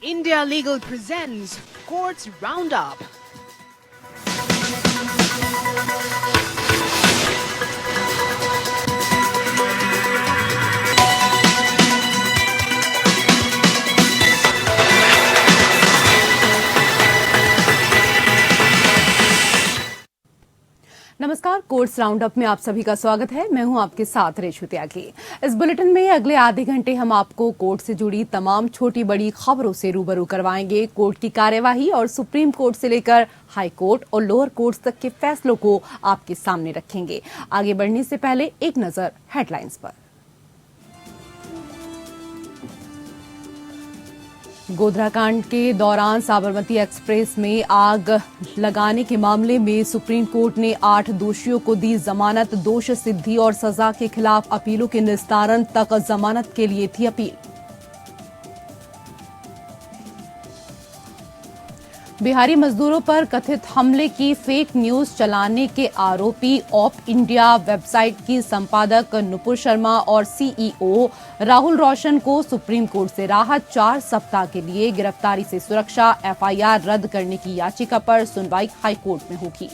India Legal presents Courts Roundup. नमस्कार, courts roundup में आप सभी का स्वागत है। मैं हूं आपके साथ रेशु त्यागी। इस बुलेटिन में अगले आधे घंटे हम आपको कोर्ट से जुड़ी तमाम छोटी बड़ी खबरों से रूबरू करवाएंगे। कोर्ट की कार्यवाही और सुप्रीम कोर्ट से लेकर हाई कोर्ट और लोअर कोर्ट्स तक के फैसलों को आपके सामने रखेंगे। आगे बढ़ने से पहले एक नजर हेडलाइंस पर। गोधरा कांड के दौरान साबरमती एक्सप्रेस में आग लगाने के मामले में सुप्रीम कोर्ट ने 8 दोषियों को दी जमानत। दोष सिद्धि और सजा के खिलाफ अपीलों के निस्तारण तक जमानत के लिए थी अपील। बिहारी मजदूरों पर कथित हमले की फेक न्यूज चलाने के आरोपी ऑप इंडिया वेबसाइट की संपादक नुपुर शर्मा और सीईओ राहुल रोशन को सुप्रीम कोर्ट से राहत। 4 सप्ताह के लिए गिरफ्तारी से सुरक्षा। एफआईआर रद्द करने की याचिका पर सुनवाई हाई कोर्ट में होगी।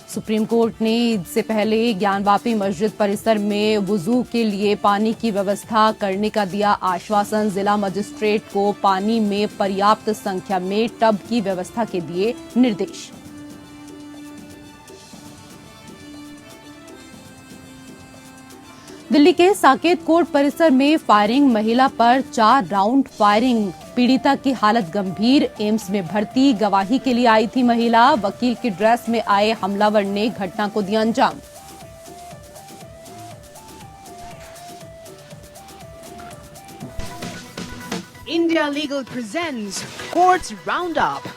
सुप्रीम कोर्ट ने ईद से पहले ज्ञानवापी मस्जिद परिसर में वुजू के लिए पानी की व्यवस्था करने का दिया आश्वासन। जिला मजिस्ट्रेट को पानी में पर्याप्त संख्या में टब की व्यवस्था के दिए निर्देश। दिल्ली के साकेत कोर्ट परिसर में फायरिंग। महिला पर 4 राउंड फायरिंग। पीड़िता की हालत गंभीर, एम्स में भर्ती। गवाही के लिए आई थी महिला। वकील की ड्रेस में आए हमलावर ने घटना को दिया अंजाम। India Legal presents Courts Roundup.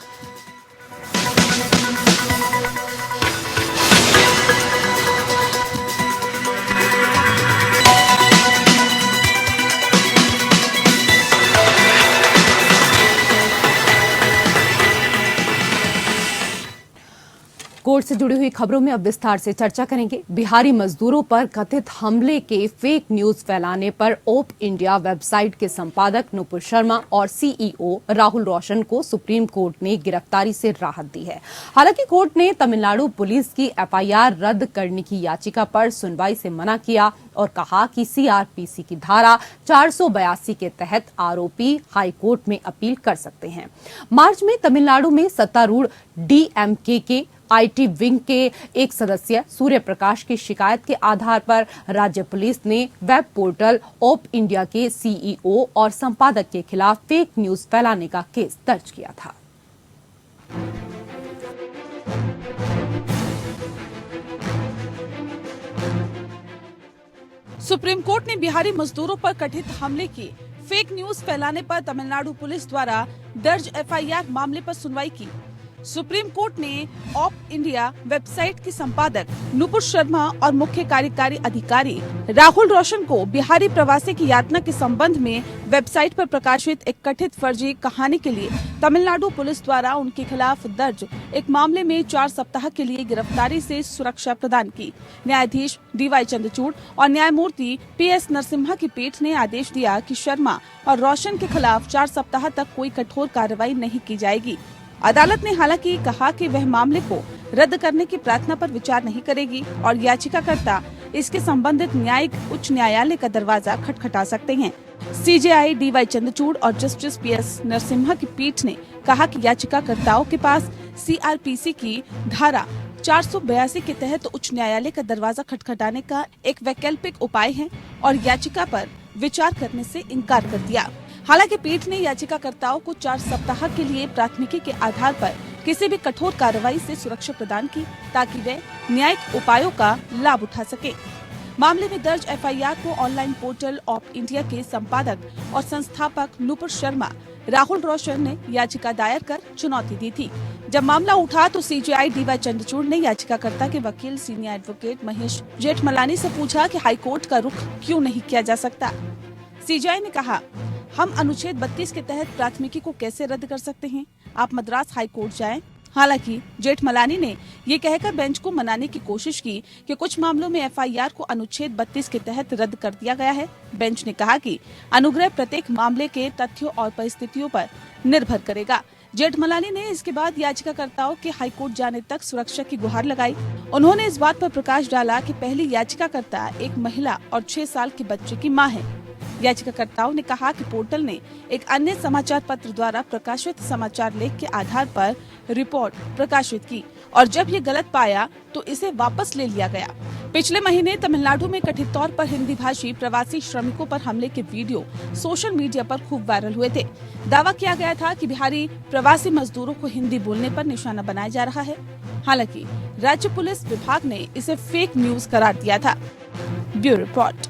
Court से जुड़ी हुई खबरों में अब विस्तार से चर्चा करेंगे। बिहारी मजदूरों पर कथित हमले के फेक न्यूज फैलाने पर ओप इंडिया वेबसाइट के संपादक नुपुर शर्मा और सीईओ राहुल रोशन को सुप्रीम कोर्ट ने गिरफ्तारी से राहत दी है। हालांकि कोर्ट ने तमिलनाडु पुलिस की एफआईआर रद्द करने की याचिका पर सुनवाई से मना किया और कहा कि सीआरपीसी की धारा 482 के तहत आरोपी हाई कोर्ट में अपील कर सकते हैं। मार्च में तमिलनाडु में सत्तारूढ़ डीएमके के आईटी विंग के एक सदस्य सूर्य प्रकाश की शिकायत के आधार पर राज्य पुलिस ने वेब पोर्टल ओप इंडिया के सीईओ और संपादक के खिलाफ फेक न्यूज फैलाने का केस दर्ज किया था। सुप्रीम कोर्ट ने बिहारी मजदूरों पर कथित हमले की फेक न्यूज फैलाने पर तमिलनाडु पुलिस द्वारा दर्ज एफआईआर मामले पर सुनवाई की। सुप्रीम कोर्ट ने ऑप इंडिया वेबसाइट की संपादक नुपुर शर्मा और मुख्य कार्यकारी अधिकारी राहुल रोशन को बिहारी प्रवासी की यातना के संबंध में वेबसाइट पर प्रकाशित एक कथित फर्जी कहानी के लिए तमिलनाडु पुलिस द्वारा उनके खिलाफ दर्ज एक मामले में 4 सप्ताह के लिए गिरफ्तारी से सुरक्षा प्रदान की। न्यायाधीश डीवाई चंद्रचूड़ और न्यायमूर्ति पीएस नरसिम्हा की पीठ ने आदेश दिया कि शर्मा और रोशन के खिलाफ 4 सप्ताह तक कोई कठोर कार्रवाई नहीं की जाएगी। अदालत ने हालांकि कहा कि वह मामले को रद्द करने की प्रार्थना पर विचार नहीं करेगी और याचिकाकर्ता इसके संबंधित न्यायिक उच्च न्यायालय का दरवाजा खटखटा सकते हैं। सीजेआई डीवाई चंद्रचूड़ और जस्टिस पीएस नरसिम्हा की पीठ ने कहा कि याचिकाकर्ताओं के पास सीआरपीसी की धारा 482 के तहत उच्च न्यायालय का दरवाजा खटखटाने का एक वैकल्पिक उपाय है और याचिका पर विचार करने से इनकार कर दिया। हालांकि पीठ ने याचिकाकर्ताओं को 4 सप्ताह के लिए प्राथमिकी के आधार पर किसी भी कठोर कार्रवाई से सुरक्षा प्रदान की ताकि वे न्यायिक उपायों का लाभ उठा सके। मामले में दर्ज एफआईआर को ऑनलाइन पोर्टल ऑफ इंडिया के संपादक और संस्थापक नुपुर शर्मा राहुल रोशन ने याचिका दायर कर चुनौती दी थी। जब मामला उठा तो सीजेआई डीवाई चंद्रचूड़ ने याचिकाकर्ता के वकील सीनियर एडवोकेट महेश जेठमलानी से पूछा कि हाईकोर्ट का रुख क्यों नहीं किया जा सकता। सीजेआई ने कहा, हम अनुच्छेद 32 के तहत प्राथमिकी को कैसे रद्द कर सकते हैं? आप मद्रास हाई कोर्ट जाएं हालांकि जेठमलानी ने ये कहकर बेंच को मनाने की कोशिश की कि कुछ मामलों में एफआईआर को अनुच्छेद 32 के तहत रद्द कर दिया गया है। बेंच ने कहा कि अनुग्रह प्रत्येक मामले के तथ्यों और परिस्थितियों पर निर्भर करेगा। जेठमलानी ने इसके बाद याचिकाकर्ताओं के हाईकोर्ट जाने तक सुरक्षा की गुहार लगाई। उन्होंने इस बात पर प्रकाश डाला कि पहली याचिकाकर्ता एक महिला और 6 साल के बच्चे की मां है। याचिकाकर्ताओं ने कहा कि पोर्टल ने एक अन्य समाचार पत्र द्वारा प्रकाशित समाचार लेख के आधार पर रिपोर्ट प्रकाशित की और जब ये गलत पाया तो इसे वापस ले लिया गया। पिछले महीने तमिलनाडु में कथित तौर पर हिंदी भाषी प्रवासी श्रमिकों पर हमले के वीडियो सोशल मीडिया पर खूब वायरल हुए थे। दावा किया गया था कि बिहारी प्रवासी मजदूरों को हिंदी बोलने पर निशाना बनाया जा रहा है। हालांकि राज्य पुलिस विभाग ने इसे फेक न्यूज करार दिया था। Bureau report.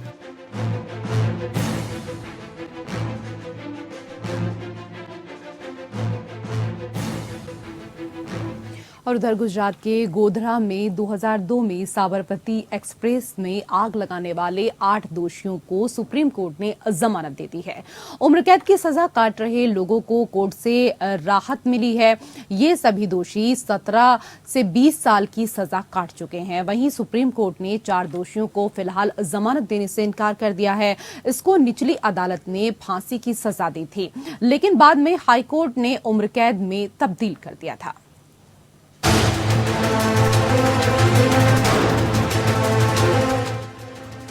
और उधर गुजरात के गोधरा में 2002 में साबरमती एक्सप्रेस में आग लगाने वाले 8 दोषियों को सुप्रीम कोर्ट ने जमानत दे दी है। उम्र कैद की सजा काट रहे लोगों को कोर्ट से राहत मिली है। ये सभी दोषी 17 से 20 साल की सजा काट चुके हैं। वहीं सुप्रीम कोर्ट ने 4 दोषियों को फिलहाल जमानत देने से इनकार कर दिया है। इसको निचली अदालत ने फांसी की सजा दी थी, लेकिन बाद में हाईकोर्ट ने उम्र कैद में तब्दील कर दिया था।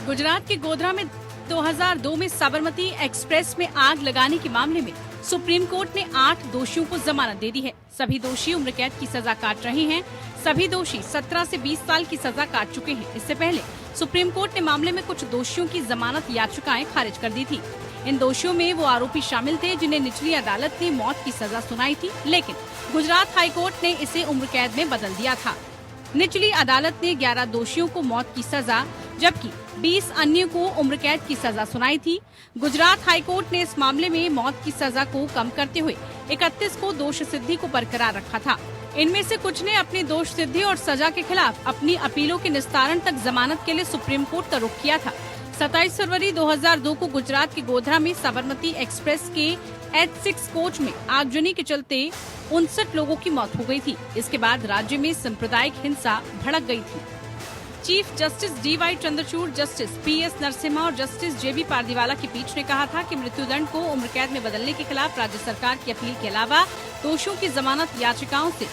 गुजरात के गोधरा में 2002 में साबरमती एक्सप्रेस में आग लगाने के मामले में सुप्रीम कोर्ट ने 8 दोषियों को जमानत दे दी है। सभी दोषी उम्र कैद की सजा काट रहे हैं। सभी दोषी 17 से 20 साल की सजा काट चुके हैं। इससे पहले सुप्रीम कोर्ट ने मामले में कुछ दोषियों की जमानत याचिकाएं खारिज कर दी थी। इन दोषियों में वो आरोपी शामिल थे जिन्हें निचली अदालत ने मौत की सजा सुनाई थी, लेकिन गुजरात हाईकोर्ट ने इसे उम्र कैद में बदल दिया था। निचली अदालत ने 11 दोषियों को मौत की सजा जबकि 20 अन्य को उम्र कैद की सजा सुनाई थी। गुजरात हाईकोर्ट ने इस मामले में मौत की सजा को कम करते हुए 31 को दोष सिद्धि को बरकरार रखा था। इनमें से कुछ ने अपनी दोष सिद्धि और सजा के खिलाफ अपनी अपीलों के निस्तारण तक जमानत के लिए सुप्रीम कोर्ट का रुख किया था। 27 फरवरी 2002 को गुजरात के गोधरा में साबरमती एक्सप्रेस के H6 कोच में आगजनी के चलते 59 लोगों की मौत हो गई थी। इसके बाद राज्य में सांप्रदायिक हिंसा भड़क गई थी। Chief justice DY Chandrachud, justice PS Narasimha और जस्टिस JB पारदीवाला की पीठ ने कहा था कि मृत्युदंड को उम्र कैद में बदलने के खिलाफ राज्य सरकार की अपील के अलावा दोषियों की जमानत याचिकाओं से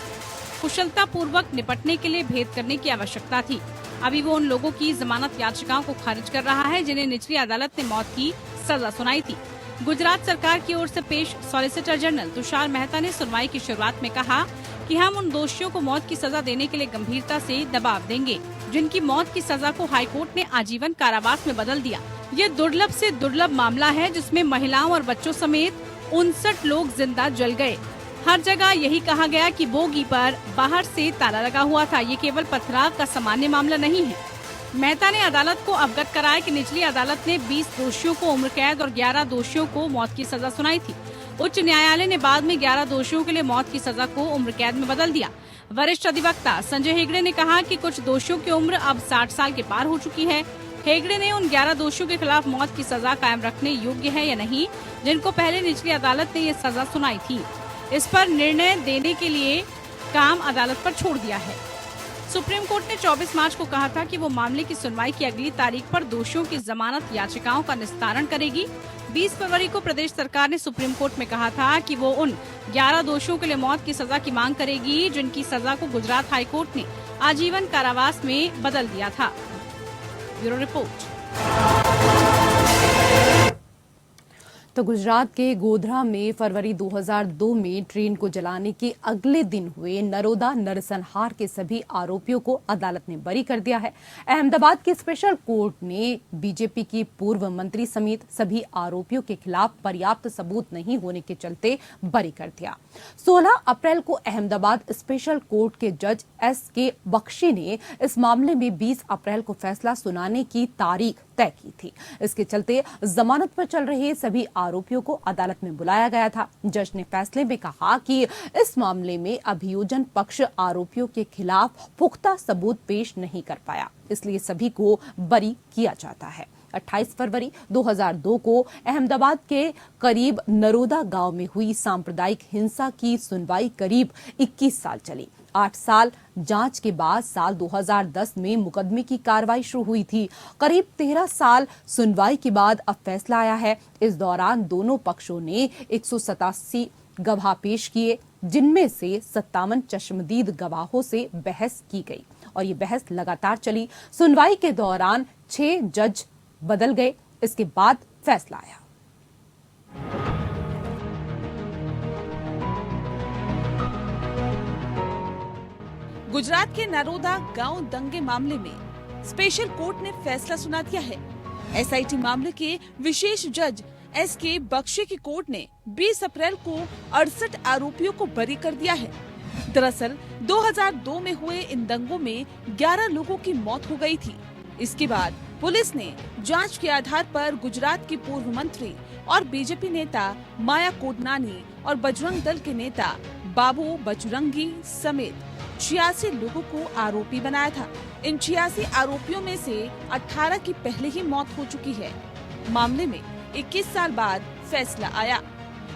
कुशलता पूर्वक निपटने के लिए भेद करने की आवश्यकता थी। अभी वो उन लोगों की जमानत याचिकाओं को खारिज कर रहा है जिन्हें निचली अदालत ने मौत की सजा सुनाई थी। गुजरात सरकार की ओर से पेश सॉलिसिटर जनरल तुषार मेहता ने सुनवाई की शुरुआत में कहा कि हम उन दोषियों को मौत की सजा देने के लिए गंभीरता से दबाव देंगे जिनकी मौत की सजा को हाईकोर्ट ने आजीवन कारावास में बदल दिया। ये दुर्लभ से दुर्लभ मामला है जिसमें महिलाओं और बच्चों समेत 59 लोग जिंदा जल गए। हर जगह यही कहा गया कि बोगी पर बाहर से ताला लगा हुआ था। ये केवल पथराव का सामान्य मामला नहीं है। मेहता ने अदालत को अवगत कराया कि निचली अदालत ने 20 दोषियों को उम्र कैद और 11 दोषियों को मौत की सजा सुनाई थी। उच्च न्यायालय ने बाद में 11 दोषियों के लिए मौत की सजा को उम्र कैद में बदल दिया। वरिष्ठ अधिवक्ता संजय हेगड़े ने कहा कि कुछ दोषियों की उम्र अब 60 साल के पार हो चुकी है। हेगड़े ने उन 11 दोषियों के खिलाफ मौत की सजा कायम रखने योग्य है या नहीं, जिनको पहले निचली अदालत ने ये सजा सुनाई थी। इस पर निर्णय देने के लिए काम अदालत पर छोड़ दिया है। सुप्रीम कोर्ट ने 24 मार्च को कहा था कि वो मामले की सुनवाई की अगली तारीख पर दोषियों की जमानत याचिकाओं का निस्तारण करेगी। 20 फरवरी को प्रदेश सरकार ने सुप्रीम कोर्ट में कहा था कि वो उन 11 दोषियों के लिए मौत की सजा की मांग करेगी जिनकी सजा को गुजरात हाईकोर्ट ने आजीवन कारावास में बदल दिया था। Bureau report. तो गुजरात के गोधरा में फरवरी 2002 में ट्रेन को जलाने के अगले दिन हुए नरोदा नरसंहार के सभी आरोपियों को अदालत ने बरी कर दिया है। अहमदाबाद की स्पेशल कोर्ट ने बीजेपी की पूर्व मंत्री समेत सभी आरोपियों के खिलाफ पर्याप्त सबूत नहीं होने के चलते बरी कर दिया। 16 अप्रैल को अहमदाबाद स्पेशल कोर्ट के जज SK बख्शी ने इस मामले में 20 अप्रैल को फैसला सुनाने की तारीख तय की थी। इसके चलते जमानत पर चल रहे सभी आरोपियों को अदालत में बुलाया गया था। जज ने फैसले में कहा कि इस मामले में अभियोजन पक्ष आरोपियों के खिलाफ पुख्ता सबूत पेश नहीं कर पाया, इसलिए सभी को बरी किया जाता है। 28 फरवरी 2002 को अहमदाबाद के करीब नरोदा गांव में हुई सांप्रदायिक हिंसा की सुनवाई करीब 21 साल चली। 8 साल जांच के बाद साल 2010 में मुकदमे की कार्रवाई शुरू हुई थी। करीब 13 साल सुनवाई के बाद अब फैसला आया है। इस दौरान दोनों पक्षों ने 187 गवाह पेश किए, जिनमें से 57 चश्मदीद गवाहों से बहस की गई और ये बहस लगातार चली। सुनवाई के दौरान 6 जज बदल गए। इसके बाद फैसला आया। गुजरात के नरोदा गांव दंगे मामले में स्पेशल कोर्ट ने फैसला सुना दिया है। एसआईटी मामले के विशेष जज एसके बख्शी की कोर्ट ने 20 अप्रैल को 68 आरोपियों को बरी कर दिया है। दरअसल 2002 में हुए इन दंगों में 11 लोगों की मौत हो गई थी। इसके बाद पुलिस ने जांच के आधार पर गुजरात की पूर्व मंत्री और बीजेपी नेता माया कोडनानी और बजरंग दल के नेता बाबू बजरंगी समेत 86 लोगों को आरोपी बनाया था। इन 86 आरोपियों में से 18 की पहले ही मौत हो चुकी है। मामले में 21 साल बाद फैसला आया।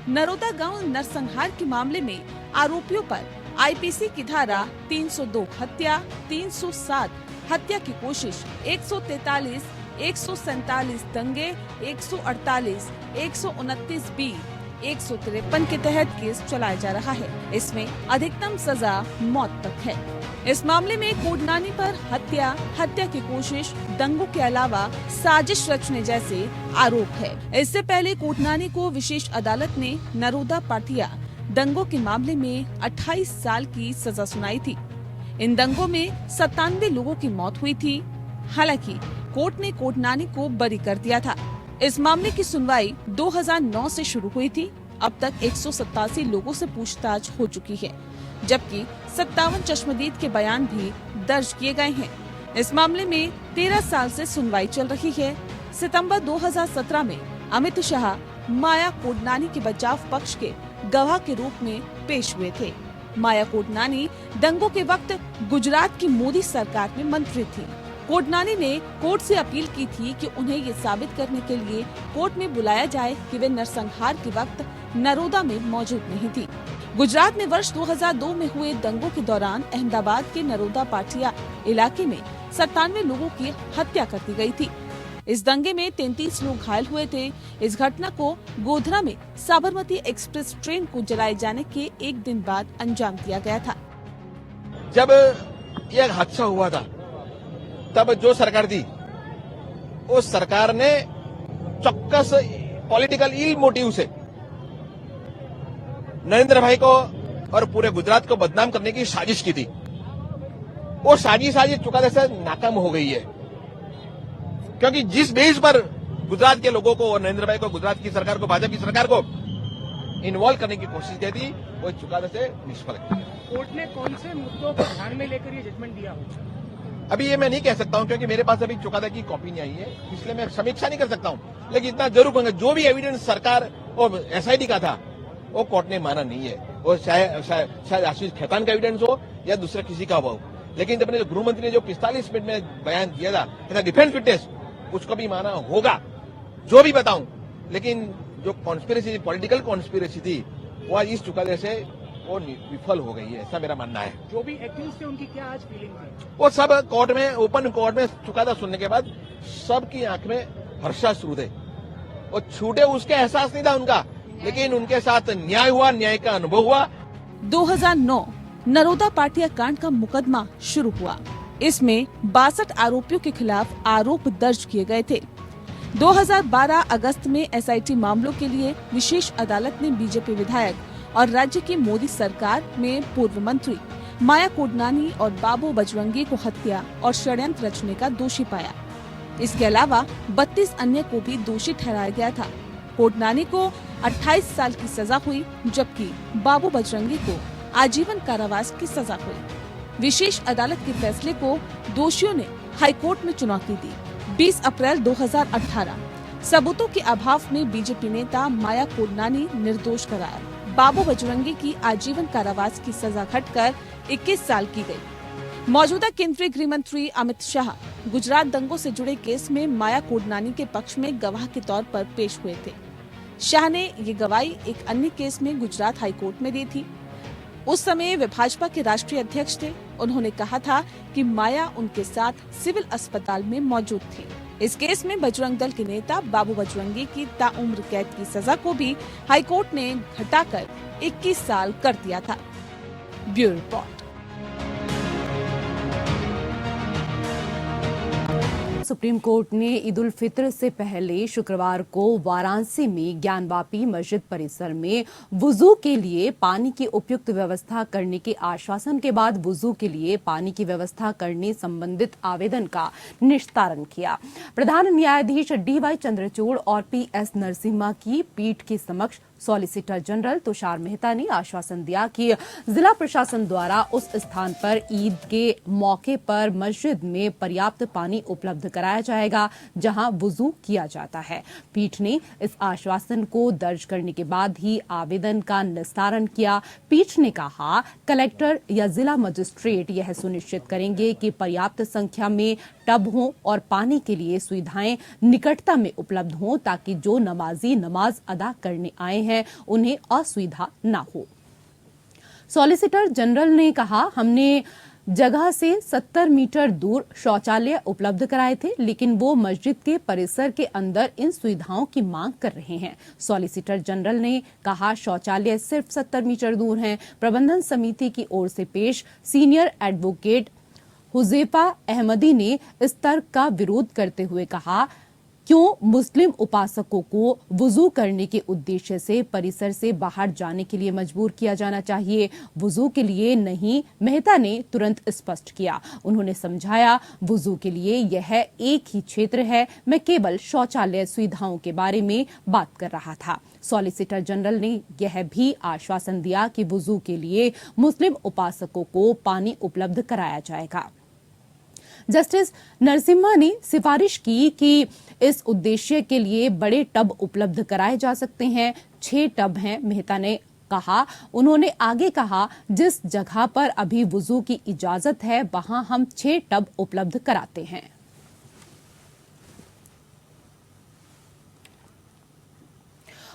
नरोदा गांव नरसंहार के मामले में आरोपियों पर आईपीसी की धारा 302 हत्या, 307 हत्या की कोशिश, 143, 147 दंगे, 148, 129 बी, 153 के तहत केस चलाया जा रहा है। इसमें अधिकतम सजा मौत तक है। इस मामले में कोडनानी पर हत्या की कोशिश, दंगों के अलावा साजिश रचने जैसे आरोप है। इससे पहले कोडनानी को विशेष अदालत ने नरोदा पाटिया दंगों के मामले में 28 साल की सजा सुनाई थी। इन दंगों में 97 लोगों की मौत हुई थी। हालांकि कोर्ट ने कोडनानी को बरी कर दिया था। इस मामले की सुनवाई 2009 से शुरू हुई थी। अब तक 187 लोगों से पूछताछ हो चुकी है, जबकि 57 चश्मदीद के बयान भी दर्ज किए गए हैं। इस मामले में 13 साल से सुनवाई चल रही है। सितंबर 2017 में अमित शाह माया कोडनानी के बचाव पक्ष के गवाह के रूप में पेश हुए थे। माया कोडनानी दंगों के वक्त गुजरात की मोदी सरकार में मंत्री थी। कोडनानी ने कोर्ट से अपील की थी कि उन्हें ये साबित करने के लिए कोर्ट में बुलाया जाए कि वे नरसंहार के वक्त नरोदा में मौजूद नहीं थी। गुजरात में वर्ष 2002 में हुए दंगों के दौरान अहमदाबाद के नरोदा पाटिया इलाके में 97 लोगों की हत्या कर दी गई थी। इस दंगे में 33 लोग घायल हुए थे। इस घटना को गोधरा में साबरमती एक्सप्रेस ट्रेन को जलाए जाने के एक दिन बाद अंजाम दिया गया था। जब यह हादसा हुआ था तब जो सरकार थी उस सरकार ने चौक्कस पॉलिटिकल इल मोटिव से नरेंद्र भाई को और पूरे गुजरात को बदनाम करने की साजिश की थी। वो साजिश आज चुकाने से नाकाम हो गई है, क्योंकि जिस बेस पर गुजरात के लोगों को और नरेंद्र भाई को, गुजरात की सरकार को, भाजपा की सरकार को इन्वॉल्व करने की कोशिश की थी, वो चुकाने से निष्फल गई। कोर्ट ने कौन से मुद्दों को ध्यान में लेकर ये जजमेंट दिया हो? अभी ये मैं नहीं कह सकता हूं, क्योंकि मेरे पास अभी चुकादा की कॉपी नहीं आई है, इसलिए मैं समीक्षा नहीं कर सकता हूं। लेकिन इतना जरूर कहूंगा, जो भी एविडेंस सरकार और एसआईटी का था वो कोर्ट ने माना नहीं है। वो शायद आशीष खेतान का एविडेंस हो या दूसरा किसी का हो, लेकिन जब गृह मंत्री ने जो 45 मिनट में बयान दिया था डिफेंस विटनेस, उसको भी माना होगा, जो भी बताऊं। लेकिन जो कॉन्स्पिरेसी, पॉलिटिकल कॉन्स्पिरेसी थी, वो आज इस चुकादे से वो विफल हो गई है, ऐसा मेरा मानना है। जो भी एक्यूज थे उनकी क्या आज फीलिंग थी? वो सब कोर्ट में, ओपन कोर्ट में चुकादा सुनने के बाद सबकी आंख में हर्षाश्रु थे। वो छूटे उसके एहसास नहीं था उनका, लेकिन उनके साथ न्याय हुआ, न्याय का अनुभव हुआ। 2009 नरोदा पाटिया कांड का मुकदमा शुरू हुआ। इसमें 62 आरोपियों के खिलाफ आरोप दर्ज किए गए थे। 2012 अगस्त में एसआईटी मामलों के लिए विशेष अदालत ने बीजेपी विधायक और राज्य की मोदी सरकार में पूर्व मंत्री माया कोडनानी और बाबू बजरंगी को हत्या और षड्यंत्र रचने का दोषी पाया। इसके अलावा 32 अन्य को भी दोषी ठहराया गया था। कोडनानी को 28 साल की सजा हुई, जबकि बाबू बजरंगी को आजीवन कारावास की सजा हुई। विशेष अदालत के फैसले को दोषियों ने हाईकोर्ट में चुनौती दी। 20 अप्रैल 2018 सबूतों के अभाव में बीजेपी नेता माया कोडनानी निर्दोष करार, बाबू बजरंगी की आजीवन कारावास की सजा घटकर 21 साल की गई। मौजूदा केंद्रीय गृह मंत्री अमित शाह गुजरात दंगों से जुड़े केस में माया कोडनानी के पक्ष में गवाह के तौर पर पेश हुए थे। शाह ने ये गवाही एक अन्य केस में गुजरात हाईकोर्ट में दी थी। उस समय वे भाजपा के राष्ट्रीय अध्यक्ष थे। उन्होंने कहा था कि माया उनके साथ सिविल अस्पताल में मौजूद थी। इस केस में बजरंग दल के नेता बाबू बजरंगी की ताउम्र कैद की सजा को भी हाईकोर्ट ने घटाकर 21 साल कर दिया था। Bureau report. सुप्रीम कोर्ट ने ईद उल फित्र से पहले शुक्रवार को वाराणसी में ज्ञानवापी मस्जिद परिसर में वुजू के लिए पानी की उपयुक्त व्यवस्था करने के आश्वासन के बाद वुजू के लिए पानी की व्यवस्था करने संबंधित आवेदन का निस्तारण किया। प्रधान न्यायाधीश DY चंद्रचूड़ और PS नरसिम्हा की पीठ के समक्ष सॉलिसिटर जनरल तुषार मेहता ने आश्वासन दिया कि जिला प्रशासन द्वारा उस स्थान पर ईद के मौके पर मस्जिद में पर्याप्त पानी उपलब्ध कराया जाएगा जहां वुजू किया जाता है। पीठ ने इस आश्वासन को दर्ज करने के बाद ही आवेदन का निस्तारण किया। पीठ ने कहा, कलेक्टर या जिला मजिस्ट्रेट यह सुनिश्चित करेंगे कि पर्याप्त संख्या में टब हों और पानी के लिए सुविधाएं निकटता में उपलब्ध हों ताकि जो नमाजी नमाज अदा करने आए हैं उन्हें असुविधा न हो। सॉलिसिटर जनरल ने कहा, हमने जगह से 70 मीटर दूर शौचालय उपलब्ध कराए थे, लेकिन वो मस्जिद के परिसर के अंदर इन सुविधाओं की मांग कर रहे हैं। सॉलिसिटर जनरल ने कहा, शौचालय सिर्फ 70 मीटर दूर हैं। प्रबंधन समिति की ओर से पेश सीनियर एडवोकेट हुजैफा अहमदी ने इस तर्क का विरोध करते हुए कहा, क्यों मुस्लिम उपासकों को वुजू करने के उद्देश्य से परिसर से बाहर जाने के लिए मजबूर किया जाना चाहिए? वुजू के लिए नहीं, मेहता ने तुरंत स्पष्ट किया। उन्होंने समझाया, वुजू के लिए यह एक ही क्षेत्र है, मैं केवल शौचालय सुविधाओं के बारे में बात कर रहा था। सॉलिसिटर जनरल ने यह भी आश्वासन दिया कि वुजू के लिए मुस्लिम उपासकों को पानी उपलब्ध कराया जाएगा। जस्टिस नरसिम्हा ने सिफारिश की कि इस उद्देश्य के लिए बड़े टब उपलब्ध कराए जा सकते हैं। 6 टब हैं, मेहता ने कहा। उन्होंने आगे कहा, जिस जगह पर अभी वुजू की इजाजत है वहां हम 6 टब उपलब्ध कराते हैं।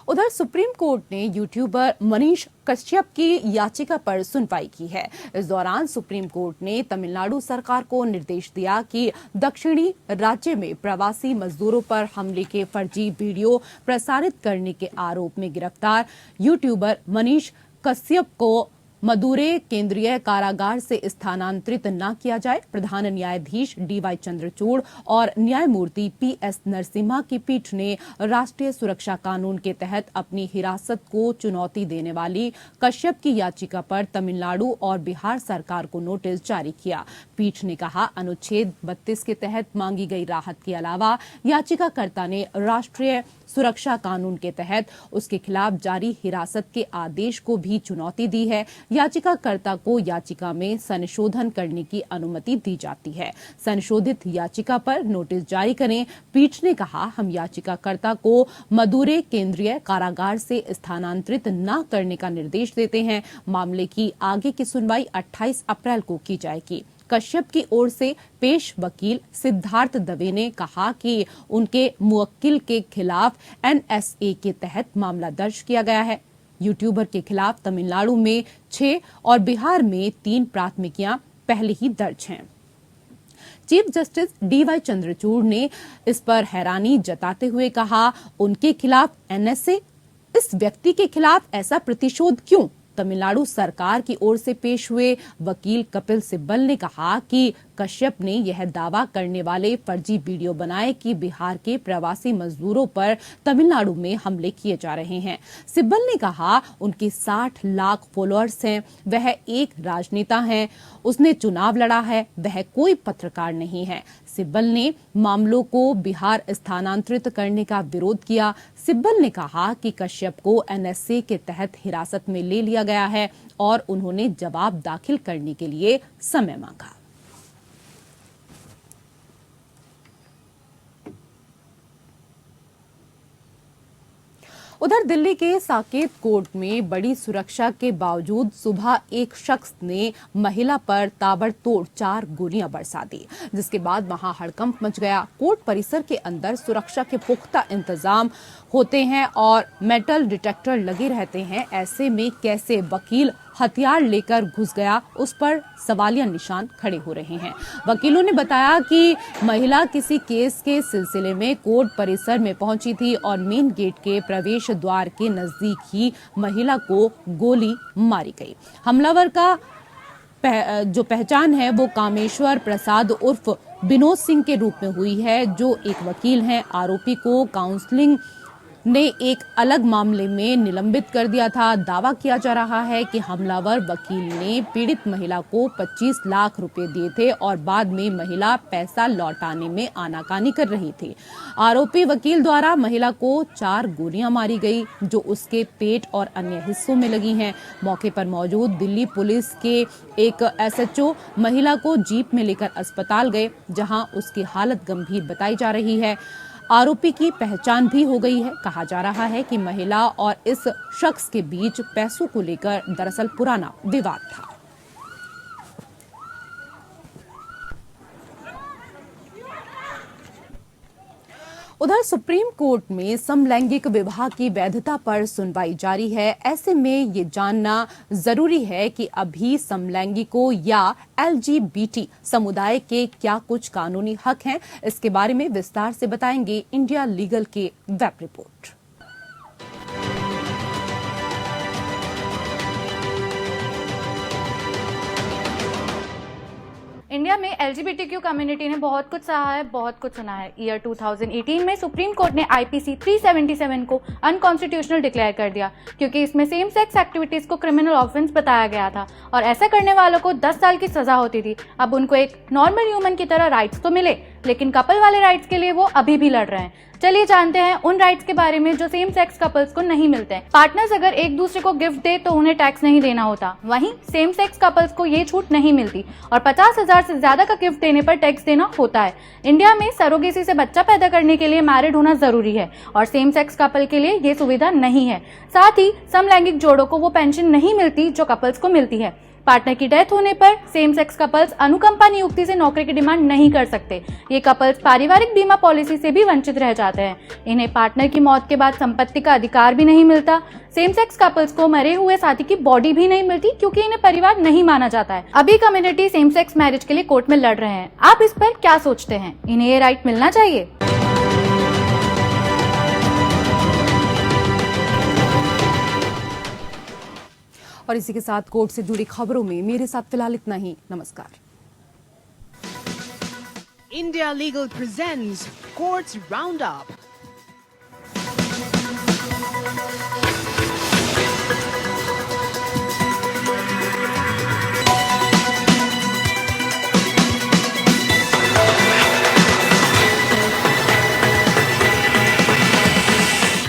उधर सुप्रीम कोर्ट ने यूट्यूबर मनीष कश्यप की याचिका पर सुनवाई की है। इस दौरान सुप्रीम कोर्ट ने तमिलनाडु सरकार को निर्देश दिया कि दक्षिणी राज्य में प्रवासी मजदूरों पर हमले के फर्जी वीडियो प्रसारित करने के आरोप में गिरफ्तार यूट्यूबर मनीष कश्यप को मदुरै केंद्रीय कारागार से स्थानांतरित न किया जाए। प्रधान न्यायाधीश DY चंद्रचूड़ और न्यायमूर्ति PS नरसिम्हा की पीठ ने राष्ट्रीय सुरक्षा कानून के तहत अपनी हिरासत को चुनौती देने वाली कश्यप की याचिका पर तमिलनाडु और बिहार सरकार को नोटिस जारी किया। पीठ ने कहा, अनुच्छेद 32 के तहत मांगी गई राहत के अलावा याचिकाकर्ता ने राष्ट्रीय सुरक्षा कानून के तहत उसके खिलाफ जारी हिरासत के आदेश को भी चुनौती दी है। याचिकाकर्ता को याचिका में संशोधन करने की अनुमति दी जाती है। संशोधित याचिका पर नोटिस जारी करें। पीठ ने कहा, हम याचिकाकर्ता को मदुरै केंद्रीय कारागार से स्थानांतरित न करने का निर्देश देते हैं। मामले की आगे की सुनवाई 28 अप्रैल को की जाएगी। कश्यप की ओर से पेश वकील सिद्धार्थ दवे ने कहा कि उनके मुवक्किल के खिलाफ NSA के तहत मामला दर्ज किया गया है। यूट्यूबर के खिलाफ तमिलनाडु में 6 और बिहार में 3 प्राथमिकियां पहले ही दर्ज हैं। चीफ जस्टिस DY चंद्रचूड़ ने इस पर हैरानी जताते हुए कहा, उनके खिलाफ NSA, इस व्यक्ति के खिलाफ ऐसा प्रतिशोध क्यों? तमिलनाडु सरकार की ओर से पेश हुए वकील कपिल सिब्बल ने कहा कि कश्यप ने यह दावा करने वाले फर्जी वीडियो बनाए कि बिहार के प्रवासी मजदूरों पर तमिलनाडु में हमले किए जा रहे हैं। सिब्बल ने कहा, उनके 60 लाख फॉलोअर्स हैं, वह एक राजनेता हैं, उसने चुनाव लड़ा है, वह कोई पत्रकार नहीं है। सिब्बल ने मामलों को बिहार स्थानांतरित करने का विरोध किया। सिब्बल ने कहा कि कश्यप को NSA के तहत हिरासत में ले लिया गया है और उन्होंने जवाब दाखिल करने के लिए समय मांगा। उधर दिल्ली के साकेत कोर्ट में बड़ी सुरक्षा के बावजूद सुबह एक शख्स ने महिला पर ताबड़तोड़ 4 गोलियां बरसा दी, जिसके बाद वहां हड़कंप मच गया। कोर्ट परिसर के अंदर सुरक्षा के पुख्ता इंतजाम होते हैं और मेटल डिटेक्टर लगे रहते हैं। ऐसे में कैसे वकील हथियार लेकर घुस गया, उस पर सवालिया निशान खड़े हो रहे हैं। वकीलों ने बताया कि महिला किसी केस के सिलसिले में कोर्ट परिसर में पहुंची थी और मेन गेट के प्रवेश द्वार के नजदीक ही महिला को गोली मारी गई। हमलावर का जो पहचान है वो कामेश्वर प्रसाद उर्फ विनोद सिंह के रूप में हुई है, जो एक वकील हैं। आरोपी को काउंसलिंग ने एक अलग मामले में निलंबित कर दिया था। दावा किया जा रहा है कि हमलावर वकील ने पीड़ित महिला को 25 लाख रुपए दिए थे और बाद में महिला पैसा लौटाने में आनाकानी कर रही थी। आरोपी वकील द्वारा महिला को 4 गोलियां मारी गई, जो उसके पेट और अन्य हिस्सों में लगी हैं। मौके पर मौजूद दिल्ली पुलिस के एक SHO महिला को जीप में लेकर अस्पताल गए, जहां उसकी हालत गंभीर बताई जा रही है। आरोपी की पहचान भी हो गई है। कहा जा रहा है कि महिला और इस शख्स के बीच पैसों को लेकर दरअसल पुराना विवाद था। उधर सुप्रीम कोर्ट में समलैंगिक विवाह की वैधता पर सुनवाई जारी है। ऐसे में ये जानना जरूरी है कि अभी समलैंगिकों या LGBT समुदाय के क्या कुछ कानूनी हक हैं। इसके बारे में विस्तार से बताएंगे इंडिया लीगल के वेब रिपोर्ट। इंडिया में LGBTQ कम्युनिटी ने बहुत कुछ सहा है, बहुत कुछ सुना है। ईयर 2018 में सुप्रीम कोर्ट ने IPC 377 को अनकॉन्स्टिट्यूशनल डिक्लेयर कर दिया, क्योंकि इसमें सेम सेक्स एक्टिविटीज को क्रिमिनल ऑफेंस बताया गया था और ऐसा करने वालों को 10 साल की सजा होती थी। अब उनको एक नॉर्मल ह्यूमन की तरह राइट्स तो मिले, लेकिन कपल वाले राइट्स के लिए वो अभी भी लड़ रहे हैं। चलिए जानते हैं उन राइट्स के बारे में जो सेम सेक्स कपल्स को नहीं मिलते हैं। पार्टनर्स अगर एक दूसरे को गिफ्ट दे तो उन्हें टैक्स नहीं देना होता, वहीं सेम सेक्स कपल्स को ये छूट नहीं मिलती और 50,000 से ज्यादा का गिफ्ट देने पर टैक्स देना होता है। इंडिया में सरोगेसी से बच्चा पैदा करने के लिए मैरिड होना जरूरी है और सेम सेक्स कपल के लिए ये सुविधा नहीं है। साथ ही समलैंगिक जोड़ों को वो पेंशन नहीं मिलती जो कपल्स को मिलती है। पार्टनर की डेथ होने पर सेम सेक्स कपल्स अनुकंपा नियुक्ति से नौकरी की डिमांड नहीं कर सकते। ये कपल्स पारिवारिक बीमा पॉलिसी से भी वंचित रह जाते हैं। इन्हें पार्टनर की मौत के बाद संपत्ति का अधिकार भी नहीं मिलता। सेम सेक्स कपल्स को मरे हुए साथी की बॉडी भी नहीं मिलती, क्योंकि इन्हें परिवार नहीं माना जाता है। अभी कम्युनिटी सेम सेक्स मैरिज के लिए कोर्ट में लड़ रहे हैं। आप इस पर क्या सोचते हैं? इन्हें ये राइट मिलना चाहिए? और इसी के साथ कोर्ट से जुड़ी खबरों में मेरे साथ फिलहाल इतना ही। नमस्कार। India Legal presents Courts Roundup.